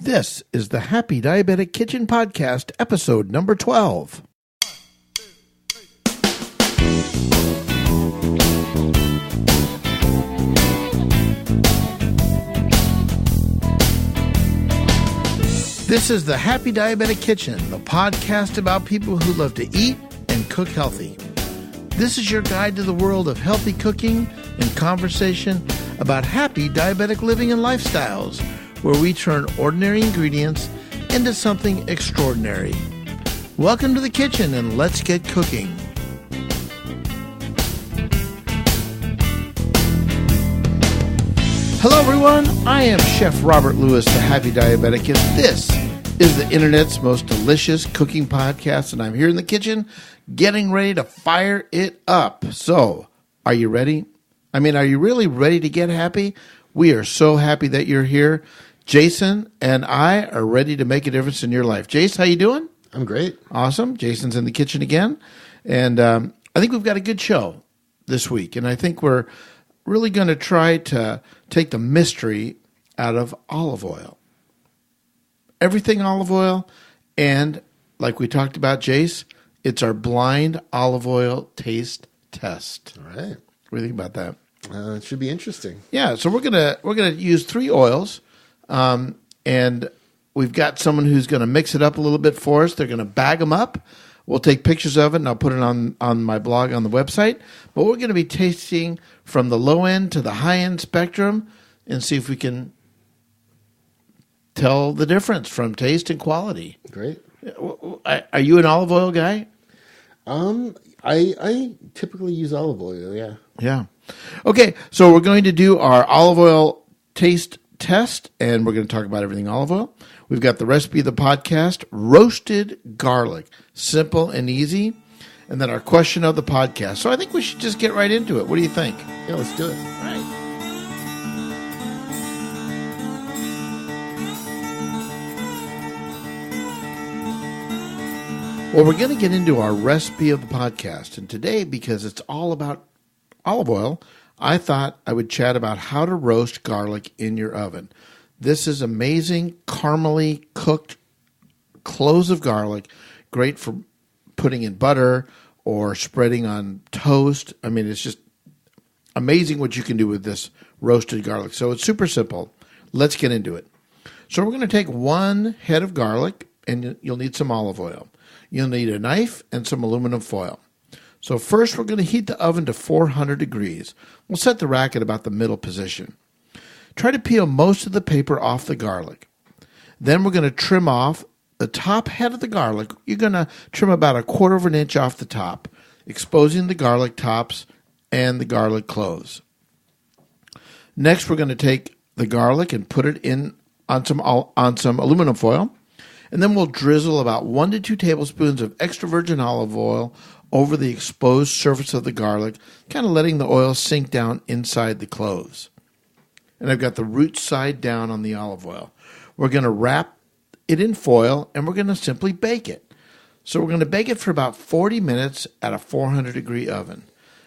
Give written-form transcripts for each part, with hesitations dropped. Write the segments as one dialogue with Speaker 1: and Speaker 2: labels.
Speaker 1: This is the Happy Diabetic Kitchen Podcast, episode number 12. This is the Happy Diabetic Kitchen, the podcast about people who love to eat and cook healthy. This is your guide to the world of healthy cooking and conversation about happy diabetic living and lifestyles, where we turn ordinary ingredients into something extraordinary. Welcome to the kitchen and let's get cooking. Hello everyone, I am Chef Robert Lewis, the Happy Diabetic, and this is the internet's most delicious cooking podcast, and I'm here in the kitchen getting ready to fire it up. So, are you ready? Are you really ready to get happy? We are so happy that you're here. Jason and I are ready to make a difference in your life. Jace, how you doing?
Speaker 2: I'm great.
Speaker 1: Awesome. Jason's in the kitchen again. And I think we've got a good show this week. And I think we're really going to try to take the mystery out of olive oil. Everything olive oil. And like we talked about, Jace, it's our blind olive oil taste test.
Speaker 2: All right.
Speaker 1: What do you think about that?
Speaker 2: It should be interesting.
Speaker 1: Yeah. So we're gonna use 3 oils. And we've got someone who's going to mix it up a little bit for us. They're going to bag them up. We'll take pictures of it, and I'll put it on my blog on the website. But we're going to be tasting from the low end to the high end spectrum and see if we can tell the difference from taste and quality.
Speaker 2: Great.
Speaker 1: Are you an olive oil guy?
Speaker 2: I typically use olive oil, yeah.
Speaker 1: Yeah. Okay, so we're going to do our olive oil taste test, and we're going to talk about everything olive oil. We've got the recipe of the podcast, roasted garlic, simple and easy, and then our question of the podcast. So I think we should just get right into it. What do you think?
Speaker 2: Yeah, let's do it.
Speaker 1: All right. Well, we're going to get into our recipe of the podcast, and today, because it's all about olive oil, I thought I would chat about how to roast garlic in your oven. This is amazing, caramely cooked cloves of garlic, great for putting in butter or spreading on toast. It's just amazing what you can do with this roasted garlic. So it's super simple. Let's get into it. So we're going to take 1 head of garlic, and you'll need some olive oil. You'll need a knife and some aluminum foil. So first, we're going to heat the oven to 400 degrees. We'll set the rack at about the middle position. Try to peel most of the paper off the garlic. Then we're going to trim off the top head of the garlic. You're going to trim about 1/4 of an inch off the top, exposing the garlic tops and the garlic cloves. Next, we're going to take the garlic and put it in on some aluminum foil. And then we'll drizzle about 1 to 2 tablespoons of extra virgin olive oil over the exposed surface of the garlic, kind of letting the oil sink down inside the cloves. And I've got the root side down on the olive oil. We're going to wrap it in foil, and we're going to simply bake it. So we're going to bake it for about 40 minutes at a 400-degree oven.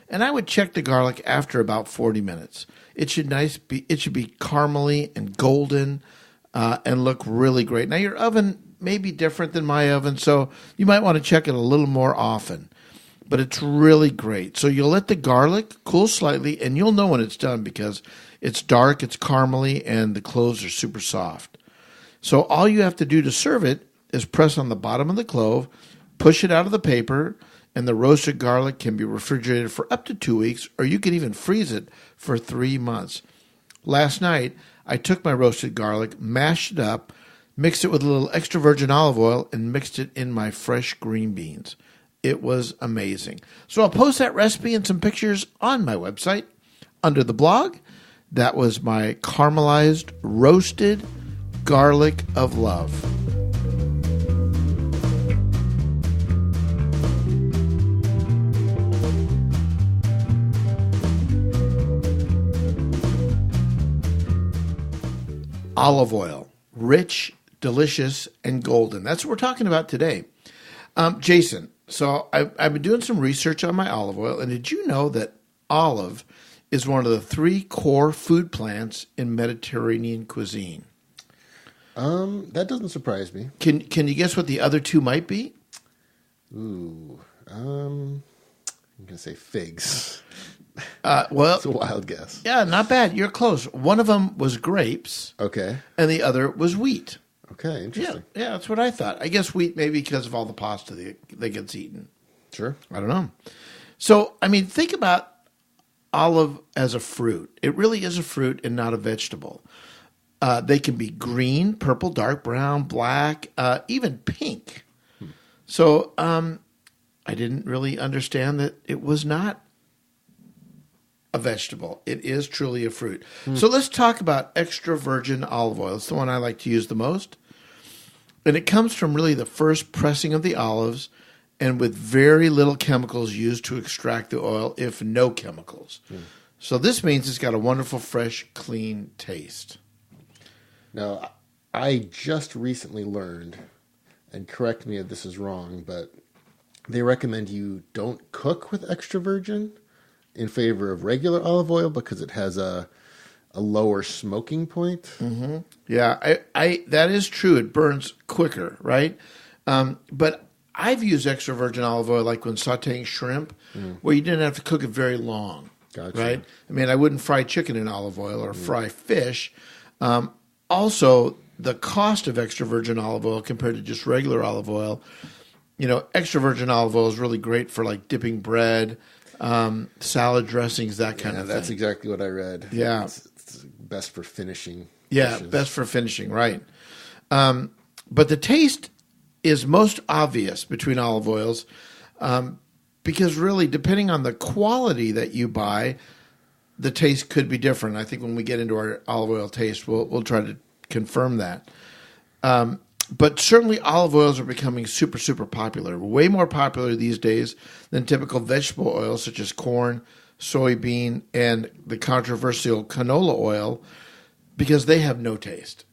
Speaker 1: And I would check the garlic after about 40 minutes. It should be caramely and golden and look really great. Now, your oven may be different than my oven, so you might want to check it a little more often. But it's really great. So you'll let the garlic cool slightly, and you'll know when it's done because it's dark, it's caramely, and the cloves are super soft. So all you have to do to serve it is press on the bottom of the clove, push it out of the paper, and the roasted garlic can be refrigerated for up to 2 weeks, or you can even freeze it for 3 months. Last night, I took my roasted garlic, mashed it up, mixed it with a little extra virgin olive oil, and mixed it in my fresh green beans. It was amazing. So I'll post that recipe and some pictures on my website under the blog. That was my caramelized roasted garlic of love. Olive oil, rich, delicious, and golden. That's what we're talking about today. Jason, so I've been doing some research on my olive oil, and did you know that olive is one of the 3 core food plants in Mediterranean cuisine?
Speaker 2: That doesn't surprise me.
Speaker 1: Can you guess what the other two might be?
Speaker 2: Ooh, I'm gonna say figs.
Speaker 1: Well,
Speaker 2: It's a wild guess.
Speaker 1: yeah, not bad. You're close. One of them was grapes,
Speaker 2: Okay.
Speaker 1: and the other was wheat.
Speaker 2: Okay.
Speaker 1: Yeah,
Speaker 2: Interesting.
Speaker 1: yeah, that's what I thought. I guess wheat maybe because of all the pasta that gets eaten.
Speaker 2: Sure.
Speaker 1: I don't know. So, I mean, think about olive as a fruit. It really is a fruit and not a vegetable. They can be green, purple, dark brown, black, even pink. So I didn't really understand that it was not a vegetable. It is truly a fruit. So let's talk about extra virgin olive oil. It's the one I like to use the most. And it comes from really the first pressing of the olives and with very little chemicals used to extract the oil, if no chemicals. So this means it's got a wonderful, fresh, clean taste.
Speaker 2: Now, I just recently learned, and correct me if this is wrong, but they recommend you don't cook with extra virgin in favor of regular olive oil because it has a lower smoking point.
Speaker 1: Yeah, I that is true. It burns quicker, right? But I've used extra virgin olive oil like when sautéing shrimp, where you didn't have to cook it very long.
Speaker 2: Gotcha.
Speaker 1: Right? I mean, I wouldn't fry chicken in olive oil or fry fish. Also, the cost of extra virgin olive oil compared to just regular olive oil, extra virgin olive oil is really great for like dipping bread, salad dressings, that kind of thing.
Speaker 2: That's exactly what I read.
Speaker 1: Yeah.
Speaker 2: It's best for finishing.
Speaker 1: Yeah,
Speaker 2: dishes.
Speaker 1: best for finishing, right. But the taste is most obvious between olive oils because really, depending on the quality that you buy, the taste could be different. I think when we get into our olive oil taste, we'll try to confirm that. But certainly olive oils are becoming super, super popular, way more popular these days than typical vegetable oils such as corn, soybean, and the controversial canola oil because they have no taste,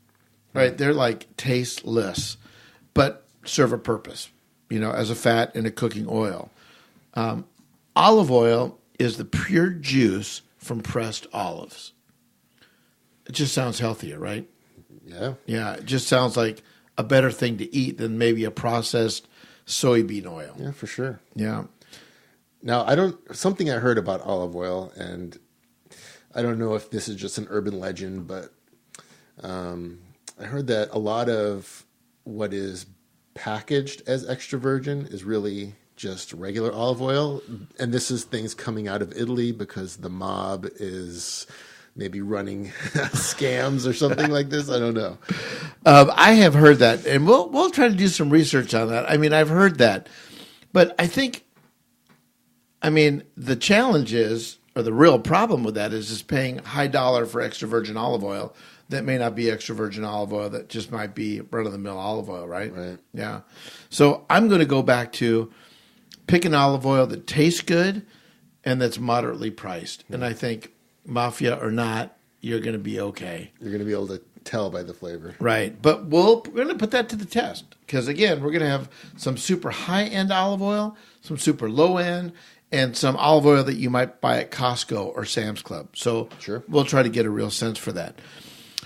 Speaker 1: right? They're like tasteless, but serve a purpose, as a fat in a cooking oil. Olive oil is the pure juice from pressed olives. It just sounds healthier, right?
Speaker 2: Yeah.
Speaker 1: Yeah, it just sounds like a better thing to eat than maybe a processed soybean oil.
Speaker 2: Yeah, for sure.
Speaker 1: Yeah.
Speaker 2: Now, something I heard about olive oil, and I don't know if this is just an urban legend, but I heard that a lot of what is packaged as extra virgin is really just regular olive oil. And this is things coming out of Italy because the mob is maybe running scams or something like this. I don't know.
Speaker 1: I have heard that, and we'll try to do some research on that. I mean, I've heard that, but the challenge is, or the real problem with that is just paying high dollar for extra virgin olive oil that may not be extra virgin olive oil, that just might be run-of-the-mill olive oil, right?
Speaker 2: Right.
Speaker 1: Yeah. So I'm going to go back to pick an olive oil that tastes good and that's moderately priced. And I think, mafia or not, you're going to be okay.
Speaker 2: You're going to be able to tell by the flavor.
Speaker 1: Right. But we're going to put that to the test because, again, we're going to have some super high-end olive oil, some super low-end, and some olive oil that you might buy at Costco or Sam's Club. So
Speaker 2: Sure.
Speaker 1: We'll try to get a real sense for that.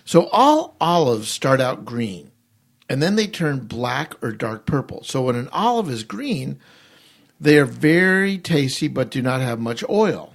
Speaker 1: So all olives start out green, and then they turn black or dark purple. So when an olive is green, they are very tasty but do not have much oil.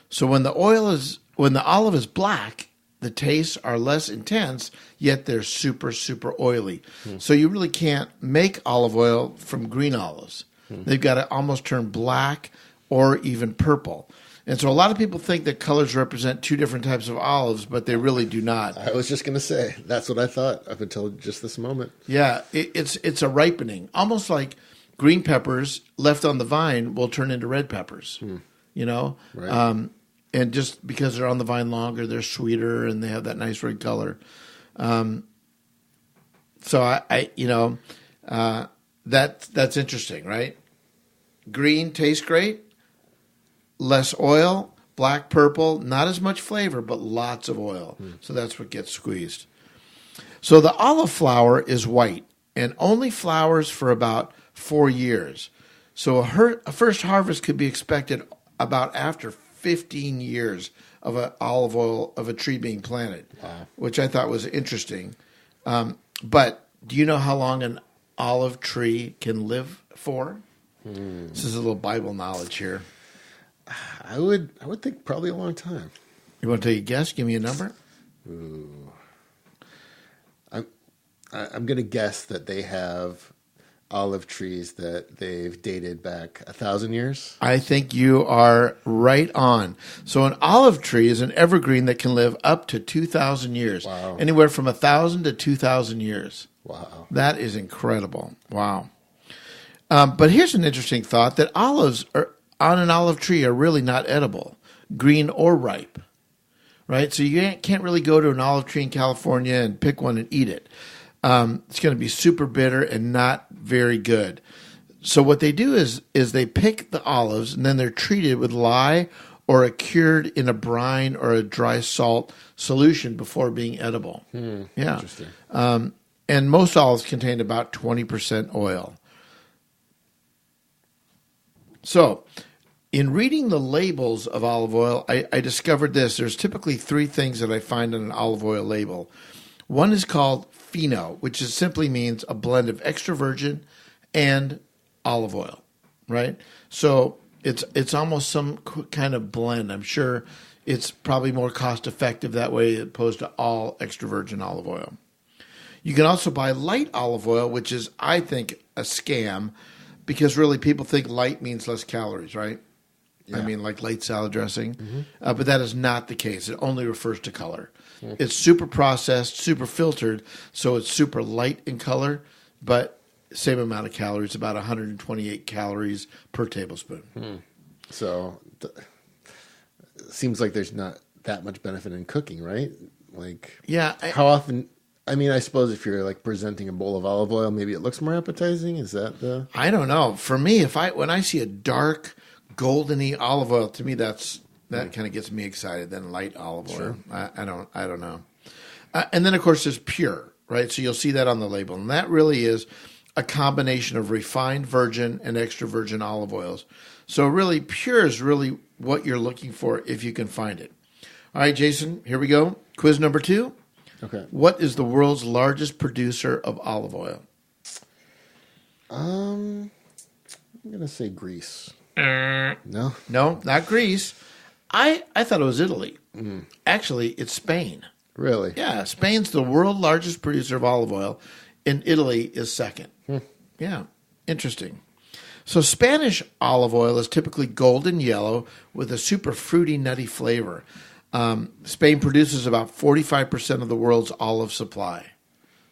Speaker 1: So when the olive is black, the tastes are less intense, yet they're super, super oily. So you really can't make olive oil from green olives. They've got to almost turn black or even purple. And so a lot of people think that colors represent two different types of olives, but they really do not.
Speaker 2: I was just going to say, that's what I thought up until just this moment.
Speaker 1: Yeah, it's a ripening, almost like green peppers left on the vine will turn into red peppers,
Speaker 2: Right.
Speaker 1: And just because they're on the vine longer, they're sweeter and they have that nice red color. So that's interesting, right? Green tastes great, less oil, black, purple, not as much flavor, but lots of oil. So that's what gets squeezed. So the olive flower is white and only flowers for about 4 years. So a first harvest could be expected about after 15 years of olive oil of a tree being planted, which I thought was interesting. But do you know how long an olive tree can live for? This is a little Bible knowledge here.
Speaker 2: I would think probably a long time.
Speaker 1: You want to take a guess? Give me a number.
Speaker 2: Ooh. I'm going to guess that they have olive trees that they've dated back 1,000 years.
Speaker 1: I think you are right on. So an olive tree is an evergreen that can live up to 2,000 years.
Speaker 2: Wow.
Speaker 1: Anywhere from 1,000 to 2,000 years.
Speaker 2: Wow.
Speaker 1: That is incredible. Wow. But here's an interesting thought, that olives on an olive tree are really not edible, green or ripe, right? So you can't really go to an olive tree in California and pick one and eat it. It's going to be super bitter and not very good. So what they do is they pick the olives and then they're treated with lye or cured in a brine or a dry salt solution before being edible. Yeah.
Speaker 2: Interesting.
Speaker 1: And most olives contain about 20% oil. So, in reading the labels of olive oil, I discovered this. There's typically three things that I find on an olive oil label. One is called pheno, which simply means a blend of extra virgin and olive oil, right? So it's almost some kind of blend. I'm sure it's probably more cost effective that way as opposed to all extra virgin olive oil. You can also buy light olive oil, which is, I think, a scam, because really people think light means less calories, right? Yeah. I mean, like light salad dressing. Mm-hmm. But that is not the case. It only refers to color. Mm-hmm. It's super processed, super filtered, so it's super light in color, but same amount of calories, about 128 calories per tablespoon.
Speaker 2: Hmm. So it seems like there's not that much benefit in cooking, right? Like,
Speaker 1: yeah.
Speaker 2: How often... I mean, I suppose if you're like presenting a bowl of olive oil, maybe it looks more appetizing. Is that the?
Speaker 1: I don't know. For me, when I see a dark, goldeny olive oil, to me that kind of gets me excited. Than light olive oil.
Speaker 2: Sure.
Speaker 1: I don't know. And then of course there's pure, right? So you'll see that on the label, and that really is a combination of refined virgin and extra virgin olive oils. So really, pure is really what you're looking for if you can find it. All right, Jason, here we go. Quiz number 2.
Speaker 2: Okay.
Speaker 1: What is the world's largest producer of olive oil?
Speaker 2: I'm going to say Greece.
Speaker 1: No, not Greece. I thought it was Italy. Mm. Actually, it's Spain.
Speaker 2: Really?
Speaker 1: Yeah, Spain's the world's largest producer of olive oil, and Italy is second. Yeah, interesting. So Spanish olive oil is typically golden yellow with a super fruity, nutty flavor. Spain produces about 45% of the world's olive supply.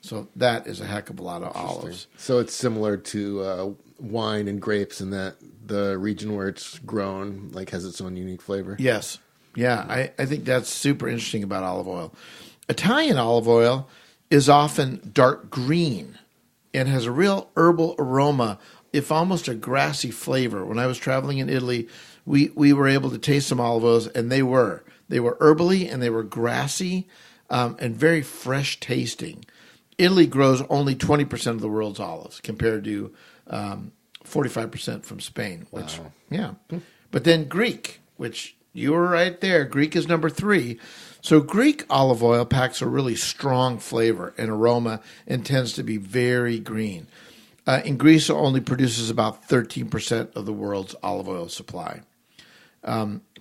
Speaker 1: So that is a heck of a lot of olives.
Speaker 2: So it's similar to wine and grapes in that the region where it's grown like has its own unique flavor.
Speaker 1: Yes. Yeah, I think that's super interesting about olive oil. Italian olive oil is often dark green and has a real herbal aroma, if almost a grassy flavor. When I was traveling in Italy, we were able to taste some olive oils, and they were herbally and they were grassy and very fresh tasting. Italy grows only 20% of the world's olives compared to 45% from Spain. Which, wow. Yeah. But then Greek, which you were right there. Greek is number 3. So Greek olive oil packs a really strong flavor and aroma and tends to be very green. In Greece, it only produces about 13% of the world's olive oil supply.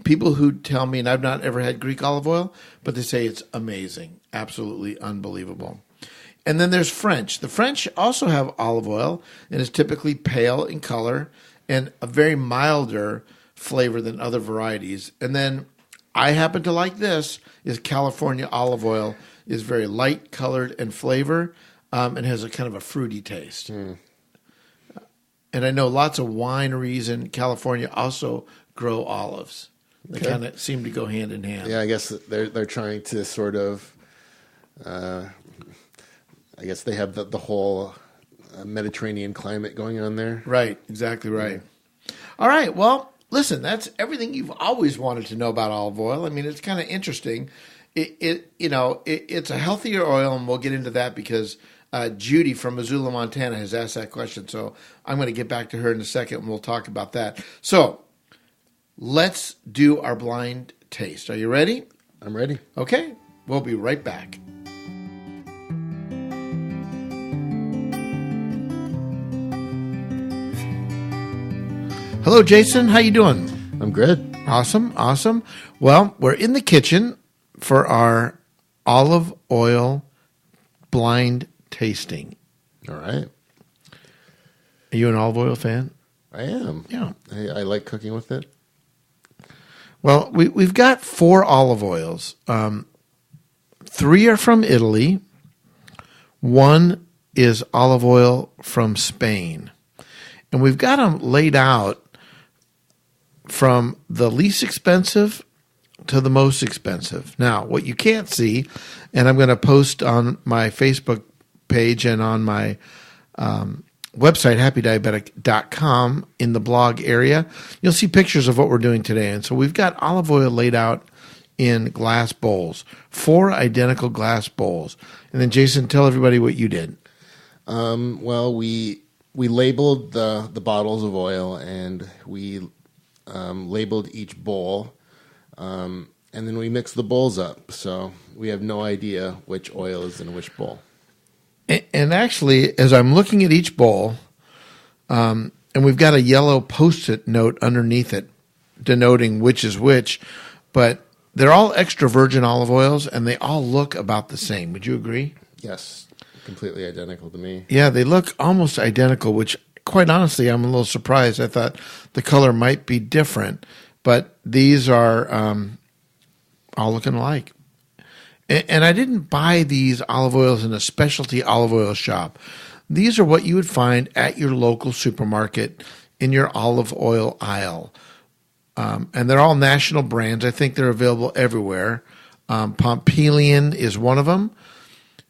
Speaker 1: People who tell me, and I've not ever had Greek olive oil, but they say it's amazing, absolutely unbelievable. And then there's French. The French also have olive oil, and is typically pale in color and a very milder flavor than other varieties. And then I happen to like this, is California olive oil is very light colored and flavor and has a kind of a fruity taste. Mm. And I know lots of wineries in California also grow olives. They kind of seem to go hand in hand.
Speaker 2: Yeah, I guess they're trying to sort of, I guess they have the whole Mediterranean climate going on there.
Speaker 1: Right, exactly right. Yeah. All right, well, listen, that's everything you've always wanted to know about olive oil. I mean, it's kind of interesting. It's a healthier oil, and we'll get into that because Judy from Missoula, Montana has asked that question. So I'm going to get back to her in a second, and we'll talk about that. So let's do our blind taste. Are you ready?
Speaker 2: I'm ready.
Speaker 1: Okay, we'll be right back. Hello, Jason. How you doing?
Speaker 2: I'm good.
Speaker 1: Awesome. Well, we're in the kitchen for our olive oil blind tasting.
Speaker 2: All right.
Speaker 1: Are you an olive oil fan?
Speaker 2: I am.
Speaker 1: Yeah.
Speaker 2: I like cooking with it.
Speaker 1: Well, we've got 4 olive oils. 3 are from Italy. 1 is olive oil from Spain. And we've got them laid out from the least expensive to the most expensive. Now, what you can't see, and I'm going to post on my Facebook page and on my website, happydiabetic.com, in the blog area, you'll see pictures of what we're doing today. And so we've got olive oil laid out in glass bowls, 4 identical glass bowls. And then, Jason, tell everybody what you did.
Speaker 2: Well, we labeled the bottles of oil, and we labeled each bowl, and then we mixed the bowls up. So we have no idea which oil is in which bowl.
Speaker 1: And actually, as I'm looking at each bowl, and we've got a yellow Post-it note underneath it denoting which is which, but they're all extra virgin olive oils, and they all look about the same. Would you agree?
Speaker 2: Yes, completely identical to me.
Speaker 1: Yeah, they look almost identical, which, quite honestly, I'm a little surprised. I thought the color might be different, but these are all looking alike. And I didn't buy these olive oils in a specialty olive oil shop. These are what you would find at your local supermarket in your olive oil aisle. And they're all national brands. I think they're available everywhere. Pompilian is one of them.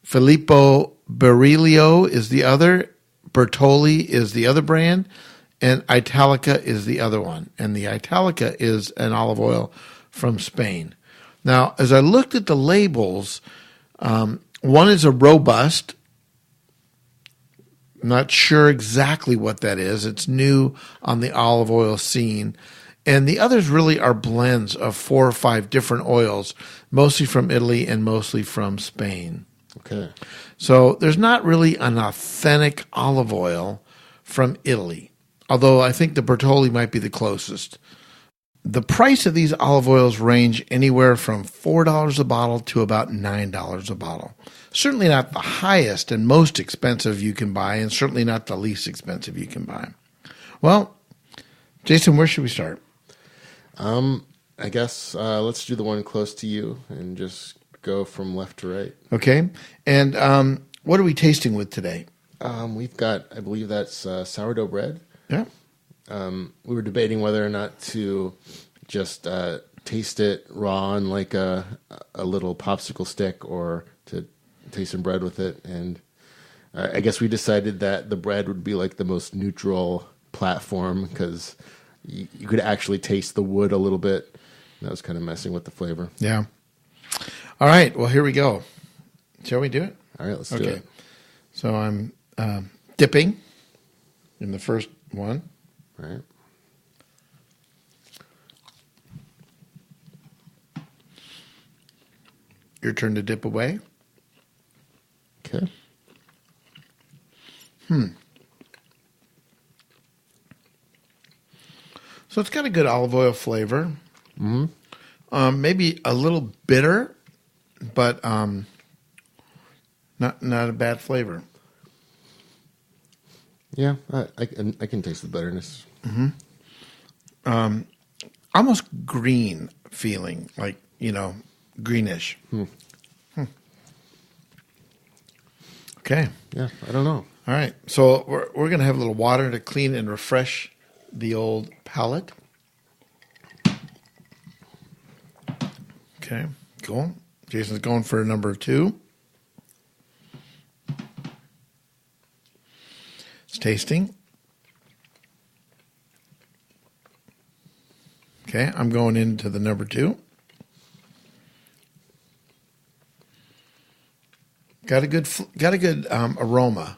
Speaker 1: Filippo Berilio is the other. Bertolli is the other brand. And Italica is the other one. And the Italica is an olive oil from Spain. Now, as I looked at the labels, one is a robust. I'm not sure exactly what that is. It's new on the olive oil scene. And the others really are blends of 4 or 5 different oils, mostly from Italy and mostly from Spain.
Speaker 2: Okay.
Speaker 1: So there's not really an authentic olive oil from Italy, although I think the Bertolli might be the closest. The price of these olive oils range anywhere from $4 a bottle to about $9 a bottle. Certainly not the highest and most expensive you can buy, and certainly not the least expensive you can buy. Well, Jason, where should we start?
Speaker 2: I guess let's do the one close to you and just go from left to right.
Speaker 1: Okay. And what are we tasting with today?
Speaker 2: We've got, I believe that's sourdough bread.
Speaker 1: Yeah.
Speaker 2: We were debating whether or not to just taste it raw on like a little popsicle stick, or to taste some bread with it. And I guess we decided that the bread would be like the most neutral platform, because you could actually taste the wood a little bit. That was kind of messing with the flavor.
Speaker 1: Yeah. All right. Well, here we go. Shall we do it?
Speaker 2: All right, let's do it.
Speaker 1: So I'm dipping in the first one.
Speaker 2: All right.
Speaker 1: Your turn to dip away.
Speaker 2: Okay.
Speaker 1: So it's got a good olive oil flavor. Maybe a little bitter, but not a bad flavor.
Speaker 2: Yeah, I can taste the bitterness.
Speaker 1: Almost green feeling, like, greenish. Okay.
Speaker 2: Yeah, I don't know.
Speaker 1: All right. So we're going to have a little water to clean and refresh the old palate. Okay. Cool. Jason's going for number 2. It's tasting. Okay. I'm going into the number 2. Got a good aroma.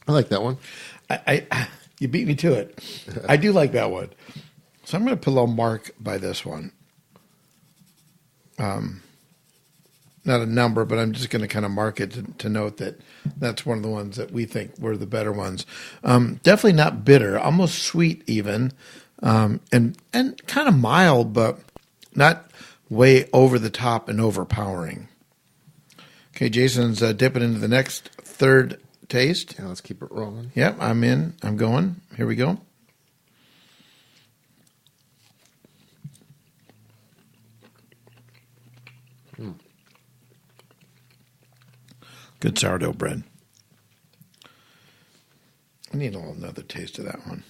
Speaker 2: I like that one.
Speaker 1: You beat me to it. I do like that one. So I'm going to put a little mark by this one. not a number, but I'm just going to kind of mark it to note that that's one of the ones that we think were the better ones. Definitely not bitter, almost sweet even, and kind of mild, but not way over the top and overpowering. Okay, Jason's dipping into the next third taste.
Speaker 2: Yeah, let's keep it rolling.
Speaker 1: Yep, I'm in. I'm going. Here we go. Good sourdough bread. I need another taste of that one.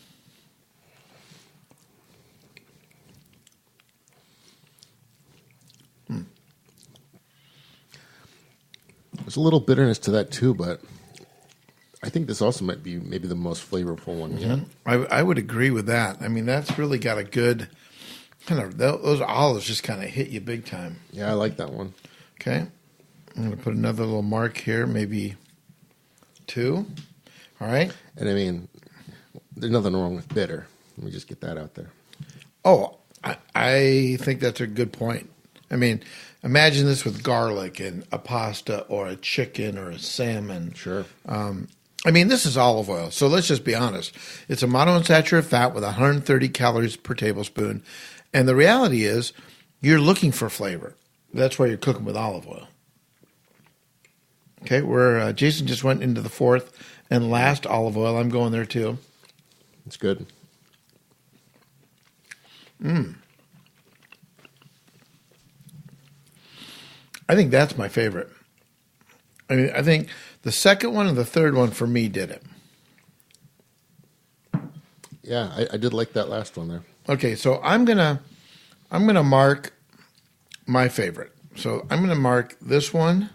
Speaker 2: There's a little bitterness to that too, but I think this also might be maybe the most flavorful one yet.
Speaker 1: I would agree with that. I mean, that's really got a good kind of, those olives just kind of hit you big time.
Speaker 2: Yeah, I like that one.
Speaker 1: Okay. I'm going to put another little mark here, maybe 2. All right.
Speaker 2: And I mean, there's nothing wrong with bitter. Let me just get that out there.
Speaker 1: Oh, I think that's a good point. I mean, imagine this with garlic and a pasta or a chicken or a salmon.
Speaker 2: Sure.
Speaker 1: I mean, this is olive oil, so let's just be honest. It's a monounsaturated fat with 130 calories per tablespoon. And the reality is, you're looking for flavor. That's why you're cooking with olive oil. Okay, Jason just went into the fourth and last olive oil. I'm going there too.
Speaker 2: It's good.
Speaker 1: I think that's my favorite. I mean, I think the second one and the third one for me did it.
Speaker 2: Yeah, I did like that last one there.
Speaker 1: Okay, so I'm gonna mark my favorite. So I'm gonna mark this one.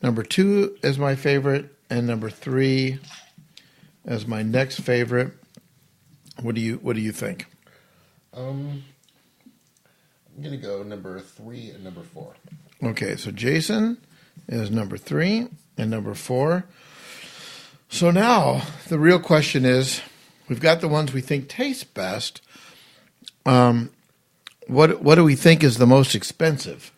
Speaker 1: Number 2 as my favorite, and number 3 as my next favorite. What do you think?
Speaker 2: I'm gonna go number 3 and number 4.
Speaker 1: Okay, so Jason is number 3 and number 4. So now the real question is, we've got the ones we think taste best. What do we think is the most expensive?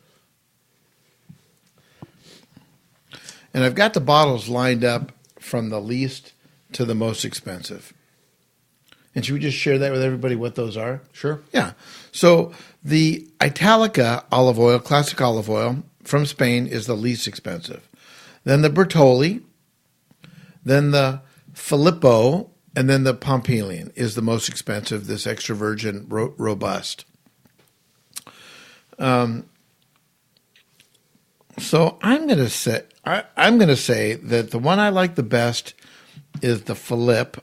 Speaker 1: And I've got the bottles lined up from the least to the most expensive. And should we just share that with everybody what those are?
Speaker 2: Sure.
Speaker 1: Yeah. So the Italica olive oil, classic olive oil from Spain, is the least expensive. Then the Bertolli, then the Filippo, and then the Pompilian is the most expensive, this extra virgin robust. So I'm going to say that the one I like the best is the Filippo.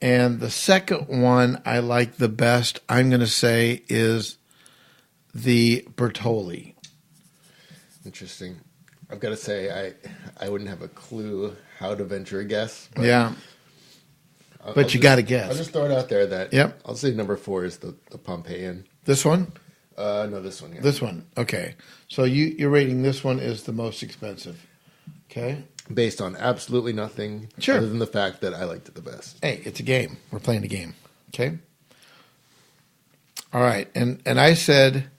Speaker 1: And the second one I like the best, I'm going to say, is the Bertolli.
Speaker 2: Interesting. I've got to say, I wouldn't have a clue how to venture a guess.
Speaker 1: Yeah. But you got to guess.
Speaker 2: I'll just throw it out there that
Speaker 1: Yep.
Speaker 2: I'll say number 4 is the Pompeian.
Speaker 1: This one?
Speaker 2: No, this one. Yeah.
Speaker 1: This one. Okay. So you're rating this one as the most expensive. Okay.
Speaker 2: Based on absolutely nothing
Speaker 1: Sure.
Speaker 2: other than the fact that I liked it the best.
Speaker 1: Hey, it's a game. We're playing a game. Okay. All right. And I said,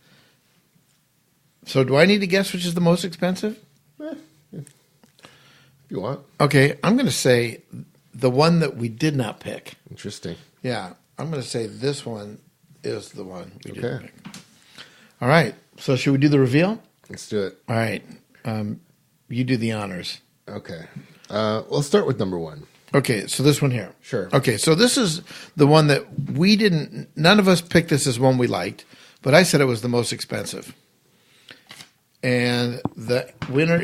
Speaker 1: so do I need to guess which is the most expensive?
Speaker 2: If you want.
Speaker 1: Okay. I'm going to say the one that we did not pick.
Speaker 2: Interesting.
Speaker 1: Yeah. I'm going to say this one is the one we didn't
Speaker 2: Okay.
Speaker 1: pick. All right. So should we do the reveal?
Speaker 2: Let's do it.
Speaker 1: All right. You do the honors.
Speaker 2: Okay. We'll start with number 1.
Speaker 1: Okay, so this one here.
Speaker 2: Sure.
Speaker 1: Okay, so this is the one that none of us picked this as one we liked, but I said it was the most expensive. And the winner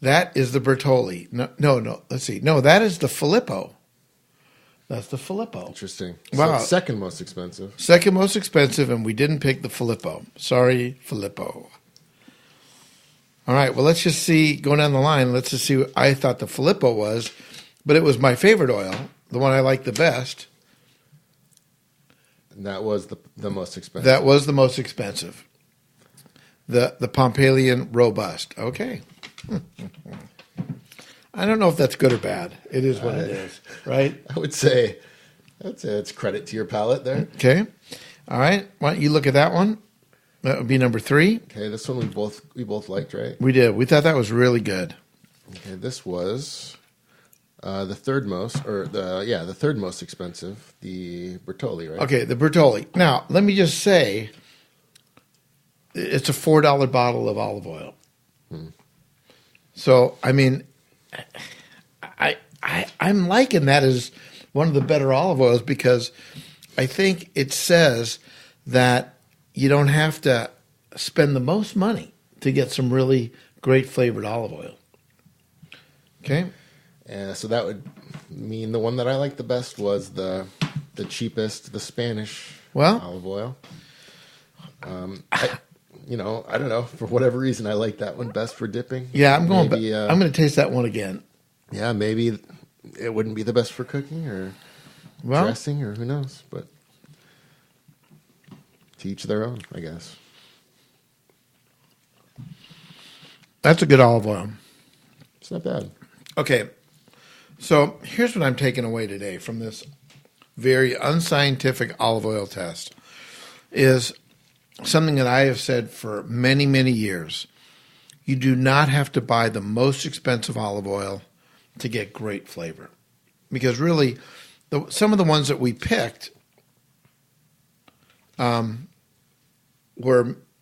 Speaker 1: that is the Bertolli. No, let's see. No, that is the Filippo. That's the Filippo.
Speaker 2: Interesting.
Speaker 1: Wow.
Speaker 2: So second most expensive.
Speaker 1: Second most expensive, and we didn't pick the Filippo. Sorry, Filippo. All right, well, let's just see, going down the line, let's just see what I thought the Filippo was, but it was my favorite oil, the one I liked the best.
Speaker 2: And that was the most expensive.
Speaker 1: That was the most expensive. The Pompilian Robust. Okay. I don't know if that's good or bad. It is what it is, right?
Speaker 2: I would say It's credit to your palate there.
Speaker 1: Okay. All right. Why don't you look at that one? That would be number 3.
Speaker 2: Okay, this one we both liked, right?
Speaker 1: We did. We thought that was really good.
Speaker 2: Okay, this was the third most expensive, the Bertolli, right?
Speaker 1: Okay, the Bertolli. Now, let me just say, it's a $4 bottle of olive oil. So, I mean, I'm liking that as one of the better olive oils because I think it says that you don't have to spend the most money to get some really great flavored olive oil. Okay?
Speaker 2: So that would mean the one that I liked the best was the cheapest, the Spanish olive oil. I don't know, for whatever reason, I like that one best for dipping.
Speaker 1: Yeah, I'm going to taste that one again.
Speaker 2: Yeah, maybe it wouldn't be the best for cooking or dressing or who knows, but to each their own, I guess.
Speaker 1: That's a good olive oil.
Speaker 2: It's not bad.
Speaker 1: Okay, so here's what I'm taking away today from this very unscientific olive oil test is something that I have said for many, many years. You do not have to buy the most expensive olive oil to get great flavor. Because really, some of the ones that we picked were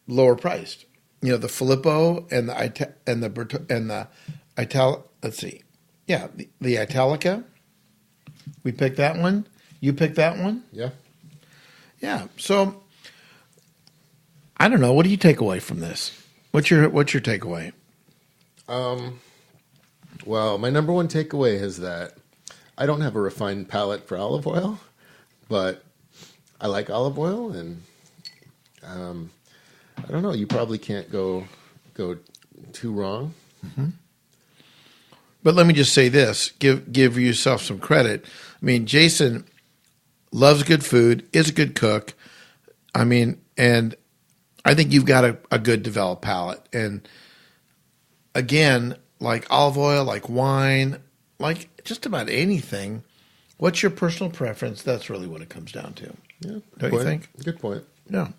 Speaker 1: lower priced. You know, the Filippo and the Italica. We picked that one. You picked that one?
Speaker 2: Yeah.
Speaker 1: Yeah. So I don't know. What do you take away from this? What's your takeaway?
Speaker 2: Well, my number one takeaway is that I don't have a refined palate for olive oil, but I like olive oil, and I don't know. You probably can't go too wrong.
Speaker 1: Mm-hmm. But let me just say this: give yourself some credit. I mean, Jason loves good food, is a good cook. I mean, and I think you've got a good developed palate. And again, like olive oil, like wine, like just about anything, what's your personal preference? That's really what it comes down to.
Speaker 2: Yeah,
Speaker 1: don't you think?
Speaker 2: Good point.
Speaker 1: Yeah.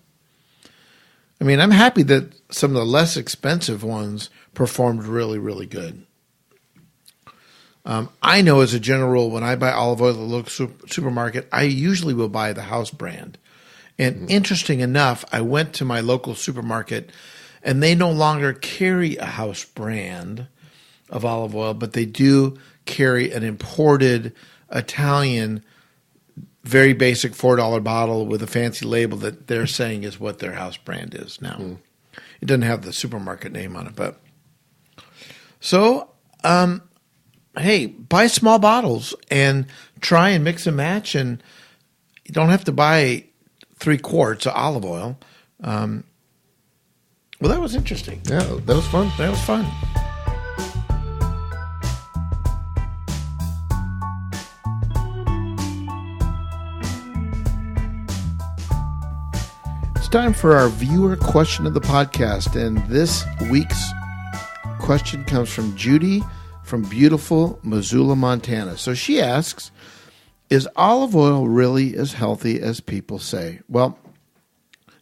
Speaker 1: I mean, I'm happy that some of the less expensive ones performed really, really good. I know as a general rule, when I buy olive oil at the local supermarket, I usually will buy the house brand. And interesting enough, I went to my local supermarket, and they no longer carry a house brand of olive oil, but they do carry an imported Italian, very basic $4 bottle with a fancy label that they're saying is what their house brand is now. It doesn't have the supermarket name on it, but so hey, buy small bottles and try and mix and match, and you don't have to buy 3 quarts of olive oil. Well, that was interesting.
Speaker 2: Yeah, that was fun.
Speaker 1: That was fun. It's time for our viewer question of the podcast, and this week's question comes from Judy from beautiful Missoula, Montana. So she asks, is olive oil really as healthy as people say? Well,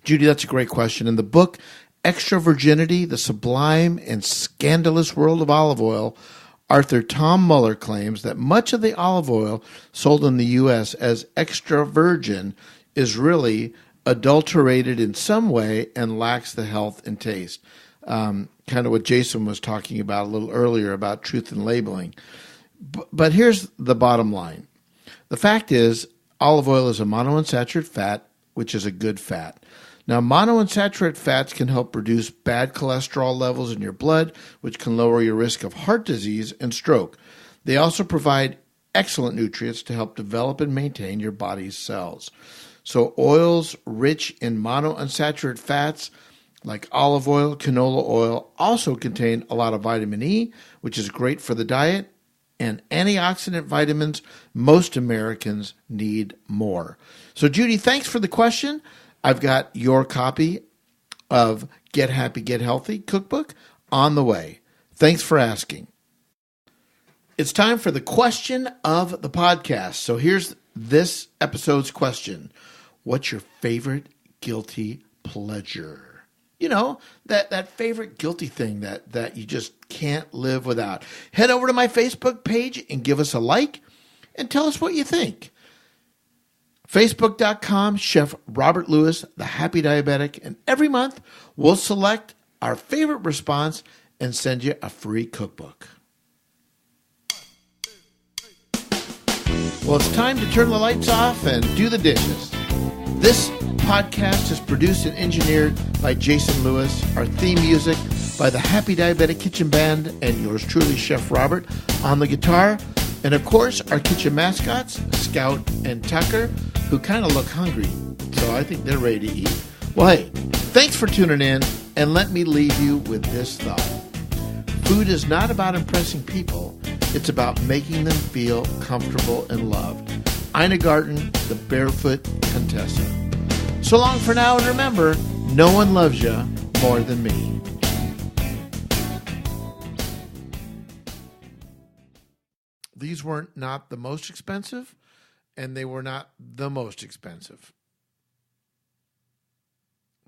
Speaker 1: Judy, that's a great question. In the book, Extra Virginity, The Sublime and Scandalous World of Olive Oil, Author Tom Muller claims that much of the olive oil sold in the U.S. as extra virgin is really adulterated in some way and lacks the health and taste. Kind of what Jason was talking about a little earlier about truth in labeling. But here's the bottom line. The fact is, olive oil is a monounsaturated fat, which is a good fat. Now, monounsaturated fats can help reduce bad cholesterol levels in your blood, which can lower your risk of heart disease and stroke. They also provide excellent nutrients to help develop and maintain your body's cells. So oils rich in monounsaturated fats like olive oil, canola oil, also contain a lot of vitamin E, which is great for the diet, and antioxidant vitamins most Americans need more. So, Judy, thanks for the question. I've got your copy of Get Happy, Get Healthy cookbook on the way. Thanks for asking. It's time for the question of the podcast. So here's this episode's question. What's your favorite guilty pleasure? You know, that favorite guilty thing that you just can't live without. Head over to my Facebook page and give us a like and tell us what you think. Facebook.com, Chef Robert Lewis, the Happy Diabetic, and every month we'll select our favorite response and send you a free cookbook. Well, it's time to turn the lights off and do the dishes. This podcast is produced and engineered by Jason Lewis. Our theme music by the Happy Diabetic Kitchen Band and yours truly, Chef Robert, on the guitar. And of course, our kitchen mascots, Scout and Tucker, who kind of look hungry. So I think they're ready to eat. Well, hey, thanks for tuning in, and let me leave you with this thought. Food is not about impressing people. It's about making them feel comfortable and loved. Ina Garten, the Barefoot Contessa. So long for now, and remember, no one loves you more than me. These weren't not the most expensive, and they were not the most expensive.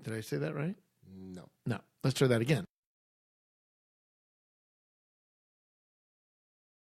Speaker 1: Did I say that right?
Speaker 2: No.
Speaker 1: No. Let's try that again.